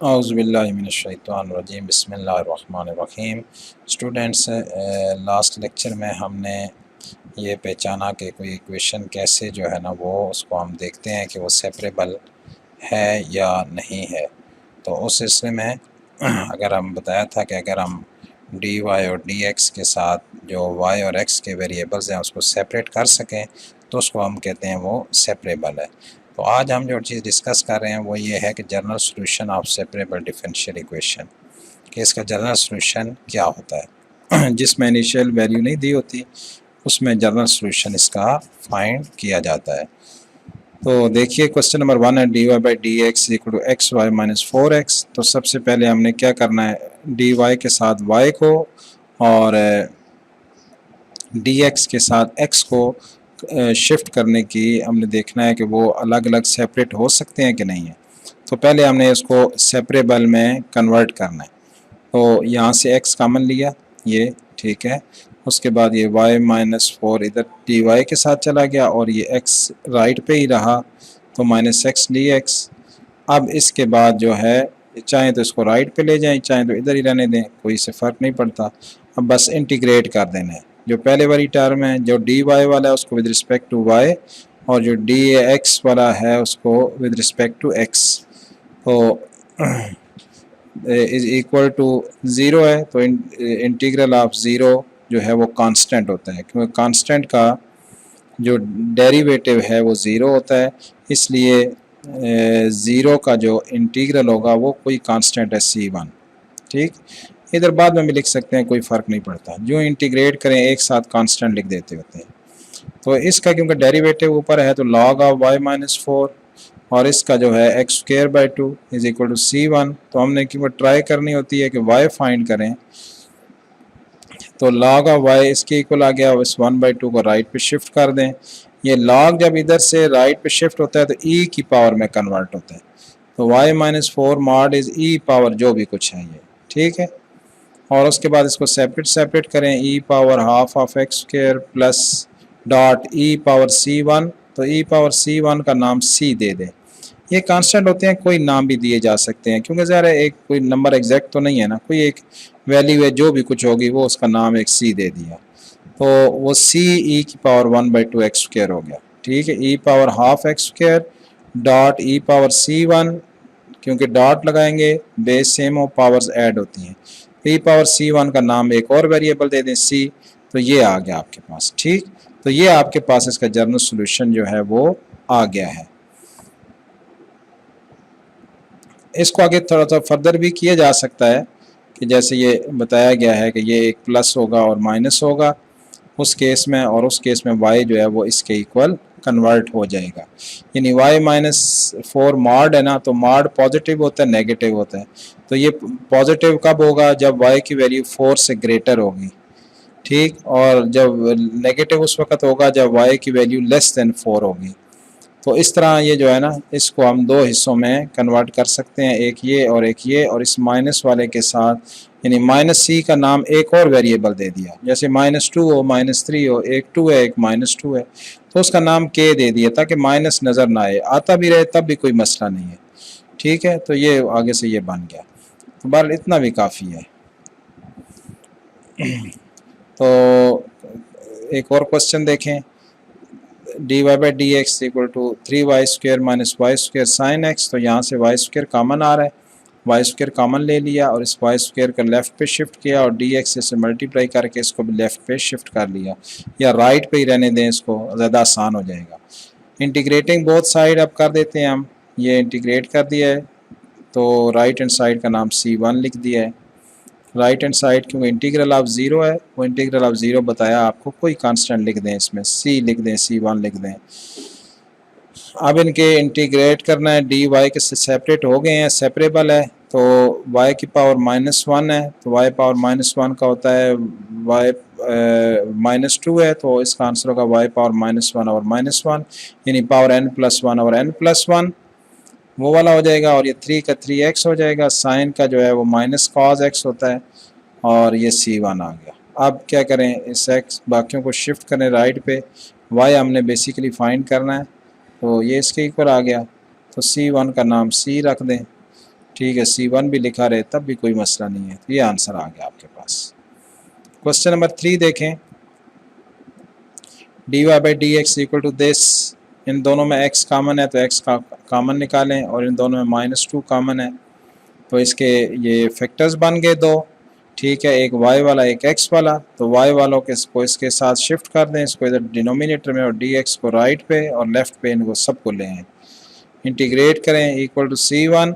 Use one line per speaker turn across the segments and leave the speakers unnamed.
औज़ुबिल्लाहिमिनश्शैतानिर्रजीम बिस्मिल्लाहिर्रहमानिर्रहीम। Students, last lecture में हमने ये पहचाना कि कोई इक्वेशन कैसे जो है ना वो उसको हम देखते हैं कि वो सेपरेबल है या नहीं है। तो उस सिलसिले में अगर हम बताया था कि अगर हम डी वाई और डी एक्स के साथ जो वाई और एक्स के वेरिएबल्स हैं उसको सेपरेट कर सकें तो उसको हम कहते हैं वो सेपरेबल है। तो आज हम जो चीज़ डिस्कस कर रहे हैं वो ये है कि general solution of separable differential equation, कि इसका जनरल सॉल्यूशन क्या होता है। जिसमें इनिशियल वैल्यू नहीं दी होती उसमें जनरल सॉल्यूशन इसका फाइंड किया जाता है। तो देखिए क्वेश्चन नंबर 1 है D Y by D X equal to X Y minus 4x। तो सबसे पहले हमने क्या करना है, डी वाई के साथ y को और डी एक्स के साथ x को शिफ्ट करने की हमने देखना है कि वो अलग अलग सेपरेट हो सकते हैं कि नहीं है। तो पहले हमने इसको सेपरेबल में कन्वर्ट करना है। तो यहाँ से x कॉमन लिया, ये ठीक है। उसके बाद ये y माइनस 4 इधर डी वाई के साथ चला गया और ये x राइट पे ही रहा तो माइनस एक्स डी एक्स। अब इसके बाद जो है चाहे तो इसको राइट पे ले जाएं चाहे तो इधर ही रहने दें, कोई से फ़र्क नहीं पड़ता। अब बस इंटीग्रेट कर देना है। जो पहले वाली टर्म है जो डी वाई वाला है उसको विद रिस्पेक्ट टू वाई और जो डी एक्स वाला है उसको विद रिस्पेक्ट टू एक्स। तो इज इक्वल टू ज़ीरो है तो इंटीग्रल ऑफ ज़ीरो जो है वो कांस्टेंट होता है, क्योंकि कांस्टेंट का जो डेरिवेटिव है वो ज़ीरो होता है, इसलिए ज़ीरो का जो इंटीग्रल होगा वो कोई कांस्टेंट है c1। ठीक, इधर बाद में भी लिख सकते हैं, कोई फ़र्क नहीं पड़ता, जो इंटीग्रेट करें एक साथ कांस्टेंट लिख देते होते हैं। तो इसका क्योंकि डेरिवेटिव ऊपर है तो log ऑफ y माइनस 4 और इसका जो है X square by 2 is equal to c1। तो हमने क्योंकि ट्राई करनी होती है कि y फाइंड करें, तो log ऑफ y इसके इक्वल आ गया, इस 1/2 को राइट पे शिफ्ट कर दें। ये log जब इधर से राइट पे शिफ्ट होता है तो e की पावर में कन्वर्ट होता है। तो y minus 4 mod is e power जो भी कुछ है ये, ठीक है। और उसके बाद इसको सेपरेट करें, e power half of x square plus dot e power c1। तो e पावर c1 का नाम c दे दें। ये कांस्टेंट होते हैं, कोई नाम भी दिए जा सकते हैं क्योंकि ज़रा एक कोई नंबर एग्जैक्ट तो नहीं है ना, कोई एक वैल्यू है जो भी कुछ होगी वो उसका नाम एक c दे दिया तो वो c e की पावर 1/2 एक्स स्क्वायर हो गया, ठीक है। e power half x square dot e power c1, क्योंकि डॉट लगाएंगे बेस सेम हो पावर्स ऐड होती हैं। e पावर c1 का नाम एक और वेरिएबल दे दें c, तो ये आ गया आपके पास, ठीक। तो ये आपके पास इसका जनरल सोल्यूशन जो है वो आ गया है। इसको आगे थोड़ा सा फर्दर भी किया जा सकता है कि जैसे ये बताया गया है कि ये एक प्लस होगा और माइनस होगा उस केस में, और उस केस में y जो है वो इसके इक्वल कन्वर्ट हो जाएगा। यानी y माइनस 4 मॉड है ना, तो मॉड पॉजिटिव होता है नेगेटिव होता है। तो ये पॉजिटिव कब होगा, जब y की वैल्यू 4 से ग्रेटर होगी, ठीक। और जब नेगेटिव उस वक्त होगा जब y की वैल्यू लेस देन 4 होगी। तो इस तरह ये जो है ना इसको हम दो हिस्सों में कन्वर्ट कर सकते हैं, एक ये और एक ये, और इस माइनस वाले के साथ यानी माइनस c का नाम एक और वेरिएबल दे दिया, जैसे -2 हो -3 हो, एक 2 है एक -2 है तो उसका नाम k दे दिया ताकि माइनस नज़र ना आए, आता भी रहे तब भी कोई मसला नहीं है, ठीक है। तो ये आगे से ये बन गया, तो बहरहाल इतना भी काफ़ी है। तो एक और क्वेश्चन देखें, D Y by D X equal to 3y square minus Y square sine X. तो यहाँ से वाई स्क्वायर कॉमन आ रहा है, वाई स्क्वायर कॉमन ले लिया और इस वाई स्क्वायर का लेफ़्ट पे शिफ्ट किया और डी एक्स से मल्टीप्लाई करके इसको भी लेफ़्ट पे शिफ्ट कर लिया, या राइट पे ही रहने दें, इसको ज़्यादा आसान हो जाएगा। इंटीग्रेटिंग बोथ साइड अब कर देते हैं हम, ये इंटीग्रेट कर दिया है तो राइट हैंड साइड का नाम c1 लिख दिया है। राइट हैंड साइड क्योंकि इंटीग्रल ऑफ ज़ीरो है, वो इंटीग्रल ऑफ ज़ीरो बताया आपको, कोई कांस्टेंट लिख दें, इसमें c लिख दें, c1 लिख दें। अब इनके इंटीग्रेट करना है, डी वाई के से सेपरेट हो गए हैं, सेपरेबल है तो y की पावर -1 है तो y पावर -1 का होता है y -2 है तो इसका आंसर होगा y पावर -1 और -1 यानी पावर n+1 और n+1 वो वाला हो जाएगा, और ये 3 का 3x हो जाएगा, साइन का जो है वो माइनस cos x होता है और ये c1 आ गया। अब क्या करें, इस x बाकियों को शिफ्ट करें राइट पे, y हमने बेसिकली फाइंड करना है तो ये इसके इक्वल आ गया, तो c1 का नाम c रख दें ठीक है, C1 भी लिखा रहे तब भी कोई मसला नहीं है। तो ये आंसर आ गया आपके पास। क्वेश्चन नंबर 3 देखें, dy by D X equal to this, इन दोनों में x कामन है तो x का कामन निकालें, और इन दोनों में -2 कामन है तो इसके ये फैक्टर्स बन गए दो। ठीक है, एक y वाला एक x वाला, तो y वालों के इसको इसके साथ शिफ्ट कर दें, इसको इधर डिनोमिनेटर में, और dx को राइट पे और लेफ्ट पे इनको सबको ले आएँ, इंटीग्रेट करें इक्वल टू C1,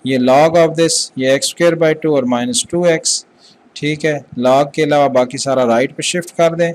ये log ऑफ दिस, ये x² और -2x। ठीक है, log के अलावा बाकी सारा राइट पे शिफ्ट कर दें,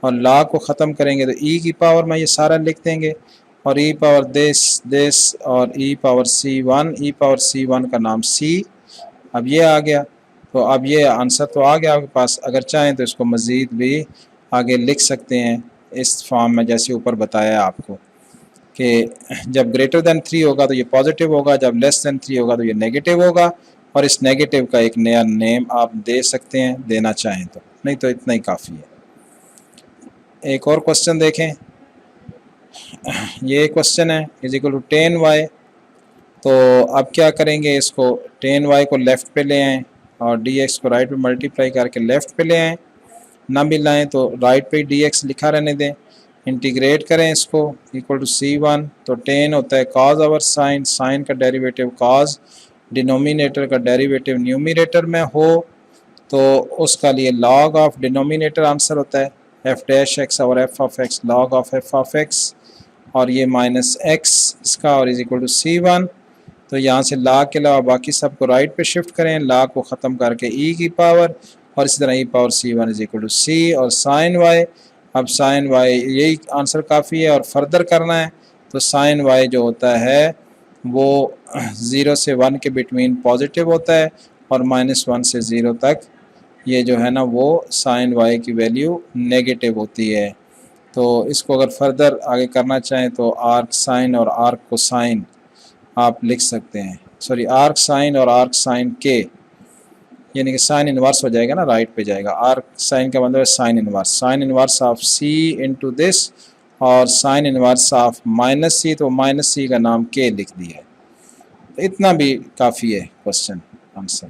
और log को ख़त्म करेंगे तो e की पावर में ये सारा लिख देंगे, और e पावर दिस और e पावर C1 का नाम c। अब ये आ गया, तो अब ये आंसर तो आ गया आपके पास। अगर चाहें तो इसको मज़ीद भी आगे लिख सकते हैं इस फॉर्म में, जैसे ऊपर बताया आपको कि जब ग्रेटर दैन 3 होगा तो ये पॉजिटिव होगा, जब लेस दैन 3 होगा तो ये नेगेटिव होगा, और इस नेगेटिव का एक नया नेम आप दे सकते हैं, देना चाहें तो, नहीं तो इतना ही काफ़ी है। एक और क्वेश्चन देखें, ये क्वेश्चन है इज इक्वल टू 10y, तो अब क्या करेंगे, इसको 10y को लेफ़्ट पे ले आएँ और dx को राइट पे मल्टीप्लाई करके लेफ़्ट पे ले आएँ, ना भी लाएँ तो राइट पे dx लिखा रहने दें, इंटीग्रेट करें इसको इक्वल टू C1, तो 10 होता है cos आवर साइन, साइन का डेरिवेटिव cos, डिनोमिनेटर का डेरिवेटिव न्यूमिनेटर में हो तो उसका लिए log ऑफ डिनोमिनेटर आंसर होता है f' और f of x, log of f of x, और ये -x इसका, और इज इक्वल टू C1। तो यहाँ से log के अलावा बाकी सबको राइट पे शिफ्ट करें, log को ख़त्म करके e की पावर, और इसी तरह e power C1 is equal to c, और sin y, अब sin y यही आंसर काफ़ी है, और फर्दर करना है तो sin y जो होता है वो 0 से 1 के बिटवीन पॉजिटिव होता है, और -1 से 0 तक ये जो है ना वो sin y की वैल्यू नेगेटिव होती है। तो इसको अगर फर्दर आगे करना चाहें तो आर्क साइन और आर्क कोसाइन आप लिख सकते हैं, सॉरी आर्क साइन और आर्क साइन के, यानी कि साइन इनवर्स हो जाएगा ना, राइट पे जाएगा। आर्क साइन का मतलब है sine inverse of c into this, और साइन इनवर्स ऑफ -c, तो -c का नाम के लिख दिया है। तो इतना भी काफ़ी है क्वेश्चन आंसर।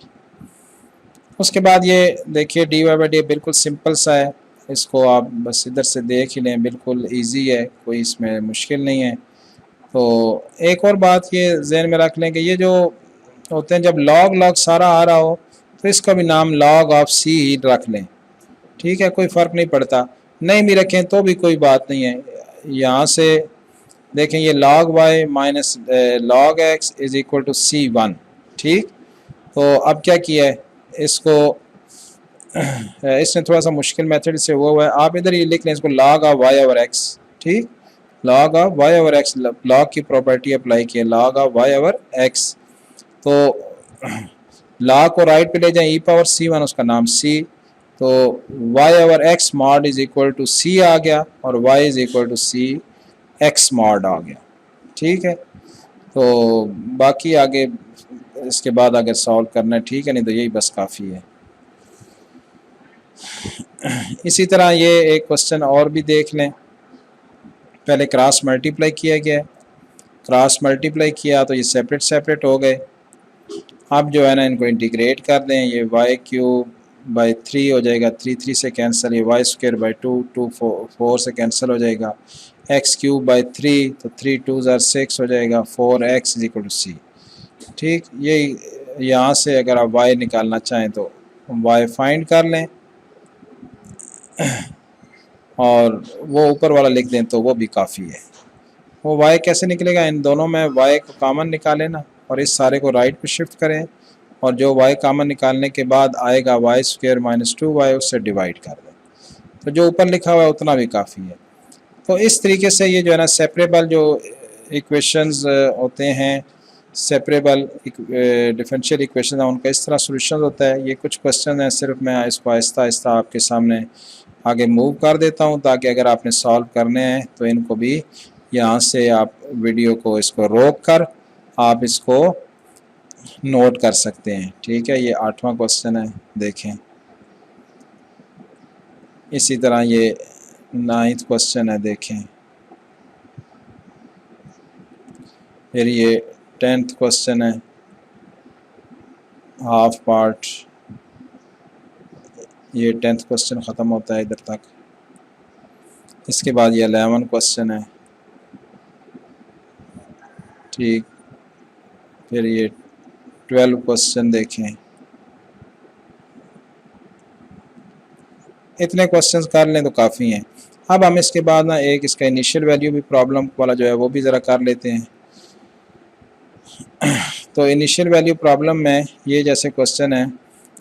उसके बाद ये देखिए dy बाई डी बिल्कुल सिंपल सा है, इसको आप बस इधर से देख ही लें, बिल्कुल इजी है, कोई इसमें मुश्किल नहीं है। तो एक और बात ये जहन में रख लें कि ये जो होते हैं, जब log सारा आ रहा हो तो इसका भी नाम log ऑफ c ही रख लें, ठीक है, कोई फ़र्क नहीं पड़ता, नहीं भी रखें तो भी कोई बात नहीं है। यहाँ से देखें ये log y minus log x is equal to C1, ठीक। तो अब क्या किया है, इसको इसने थोड़ा सा मुश्किल मेथड से हुआ है, आप इधर ये लिख लें इसको log of y over x, ठीक, log of y over x, log की प्रॉपर्टी अप्लाई की है, log of y over x। तो log को राइट पे ले जाएं, e पावर C1 उसका नाम c, तो y over x mod is equal to c आ गया, और y is equal to c x mod आ गया, ठीक है। तो बाकी आगे इसके बाद अगर सॉल्व करना है ठीक है, नहीं तो यही बस काफ़ी है। इसी तरह ये एक क्वेश्चन और भी देख लें, पहले क्रॉस मल्टीप्लाई किया गया, क्रॉस मल्टीप्लाई किया तो ये सेपरेट सेपरेट हो गए। अब जो है ना इनको इंटीग्रेट कर दें, ये y³/3 हो जाएगा, 3 से कैंसिल, ये y²/2 2 4 से कैंसिल हो जाएगा, x³/3 तो 3 2 6 हो जाएगा, 4x is equal to c, ठीक। ये यहाँ से अगर आप y निकालना चाहें तो y फाइंड कर लें, और वो ऊपर वाला लिख दें तो वो भी काफ़ी है। वो y कैसे निकलेगा, इन दोनों में y को कॉमन निकालें ना, और इस सारे को राइट पे शिफ्ट करें, और जो y कॉमन निकालने के बाद आएगा y² - 2y, उससे डिवाइड कर दें, तो जो ऊपर लिखा हुआ है उतना भी काफ़ी है। तो इस तरीके से ये जो है ना सेपरेबल जो इक्वेशंस होते हैं, सेपरेबल डिफरेंशियल इक्वेशन है, उनका इस तरह सोल्यूशन होता है। ये कुछ क्वेश्चन हैं, सिर्फ मैं इसको आहिस्ता आहिस्ता आपके सामने आगे मूव कर देता हूँ, ताकि अगर आपने सॉल्व करने हैं तो इनको भी यहाँ से आप वीडियो को इसको रोक कर आप इसको नोट कर सकते हैं, ठीक है। ये 8वां क्वेश्चन है, देखें। इसी तरह ये 9th क्वेश्चन है, देखें। फिर ये 10th क्वेश्चन है, हाफ पार्ट, ये 10th क्वेश्चन ख़त्म होता है इधर तक। इसके बाद ये 11 क्वेश्चन है, ठीक। फिर ये 12 क्वेश्चन देखें, इतने क्वेश्चंस कर लें तो काफ़ी हैं। अब हम इसके बाद ना एक इसका इनिशियल वैल्यू भी प्रॉब्लम वाला जो है वो भी ज़रा कर लेते हैं। तो इनिशियल वैल्यू प्रॉब्लम में ये जैसे क्वेश्चन है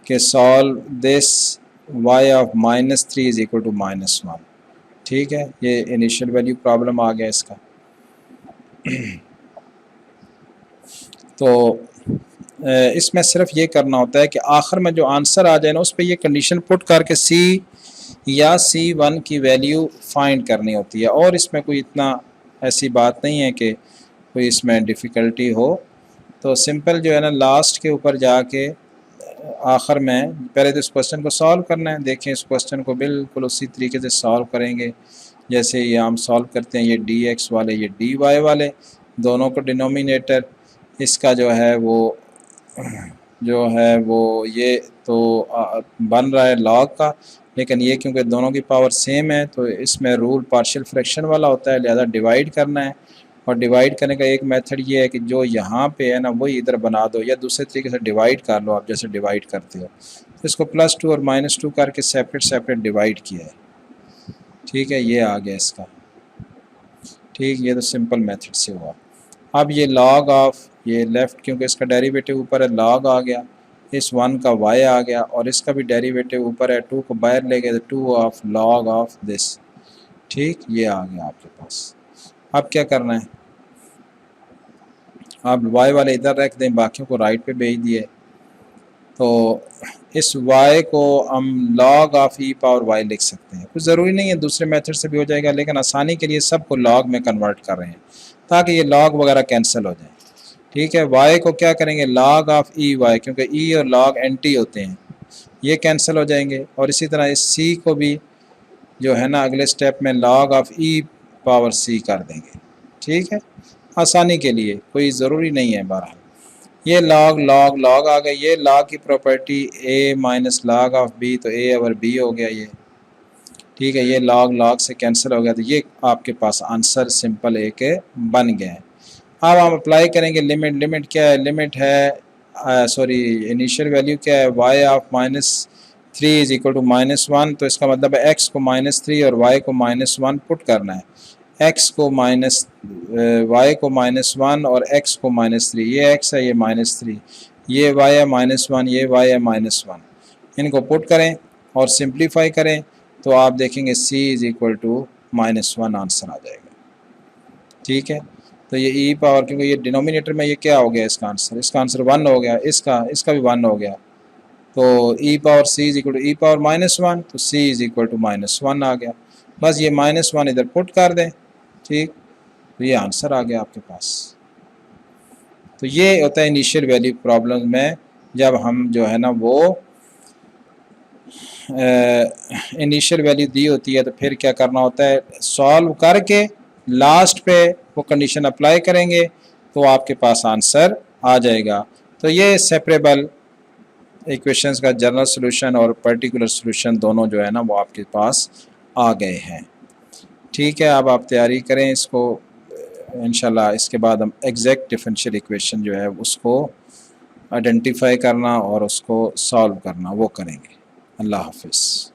कि solve this y of -3 is equal to -1, ठीक है। ये इनिशियल वैल्यू प्रॉब्लम आ गया इसका। तो इसमें सिर्फ ये करना होता है कि आखिर में जो आंसर आ जाए ना उस पर ये कंडीशन पुट करके C या C1 की वैल्यू फाइंड करनी होती है, और इसमें कोई इतना ऐसी बात नहीं है कि कोई इसमें डिफ़िकल्टी हो। तो सिंपल जो है ना लास्ट के ऊपर जाके आखिर में पहले तो इस क्वेश्चन को सॉल्व करना है। देखें इस क्वेश्चन को बिल्कुल उसी तरीके से सॉल्व करेंगे जैसे ये हम सॉल्व करते हैं। ये dx वाले, ये dy वाले, दोनों को डिनोमिनेटर इसका जो है वो ये तो बन रहा है लॉग का, लेकिन ये क्योंकि दोनों की पावर सेम है तो इसमें रूल पार्शियल फ्रैक्शन वाला होता है, लिहाजा डिवाइड करना है। और डिवाइड करने का एक मेथड ये है कि जो यहाँ पे है ना वही इधर बना दो, या दूसरे तरीके से डिवाइड कर लो आप जैसे डिवाइड करते हो। तो इसको +2 और -2 करके सेपरेट सेपरेट डिवाइड किया है, ठीक है। ये आ गया इसका, ठीक। ये तो सिंपल मेथड से हुआ। अब ये log ऑफ ये लेफ़्ट क्योंकि इसका डेरिवेटिव ऊपर है log आ गया, इस 1 का y आ गया, और इसका भी डेरिवेटिव ऊपर है, 2 को बाहर ले गए तो 2 ऑफ log ऑफ दिस, ठीक। ये आ गया आपके पास। अब क्या करना है, आप y वाले इधर रख दें, बाकियों को राइट पे भेज दिए। तो इस y को हम log of e power y लिख सकते हैं। कुछ ज़रूरी नहीं है दूसरे मेथड से भी हो जाएगा, लेकिन आसानी के लिए सबको log में कन्वर्ट कर रहे हैं ताकि ये log वगैरह कैंसिल हो जाए, ठीक है। y को क्या करेंगे log ऑफ ई वाई, क्योंकि e और log एंटी होते हैं, ये कैंसिल हो जाएंगे। और इसी तरह इस c को भी जो है ना अगले स्टेप में log of e power c कर देंगे, ठीक है। आसानी के लिए कोई ज़रूरी नहीं है। बहरहाल ये log log log आ गए। ये log की property a minus log of b, तो a ओवर b हो गया ये, ठीक है। ये log log से कैंसिल हो गया, तो ये आपके पास आंसर सिंपल एक बन गया है। अब हम अप्लाई करेंगे लिमिट। लिमिट क्या है, लिमिट है सॉरी इनिशियल वैल्यू क्या है, y of -3 is equal to -1। तो इसका मतलब है x को -3 और y को -1 पुट करना है। x को y को -1 और x को -3, ये x है ये -3, ये y है -1, ये y है -1। इनको पुट करें और सिंप्लीफाई करें तो आप देखेंगे c is equal to -1 answer आ जाएगा, ठीक है। तो ये e पावर, क्योंकि ये डिनोमिनेटर में ये क्या हो गया इसका आंसर 1 हो गया, इसका भी 1 हो गया। तो e power c is equal to e power -1, तो c इज इक्वल टू -1 आ गया। बस ये -1 इधर पुट कर दें, ठीक। तो ये आंसर आ गया आपके पास। तो ये होता है इनिशियल वैल्यू प्रॉब्लम में, जब हम जो है ना वो इनिशियल वैल्यू दी होती है तो फिर क्या करना होता है, सॉल्व करके लास्ट पे वो कंडीशन अप्लाई करेंगे तो आपके पास आंसर आ जाएगा। तो ये सेपरेबल इक्वेशंस का जनरल सॉल्यूशन और पर्टिकुलर सॉल्यूशन दोनों जो है ना वो आपके पास आ गए हैं, ठीक है। अब आप तैयारी करें इसको, इंशाल्लाह इसके बाद हम एग्जैक्ट डिफरेंशियल इक्वेशन जो है उसको आइडेंटिफाई करना और उसको सॉल्व करना वो करेंगे। अल्लाह हाफिज़।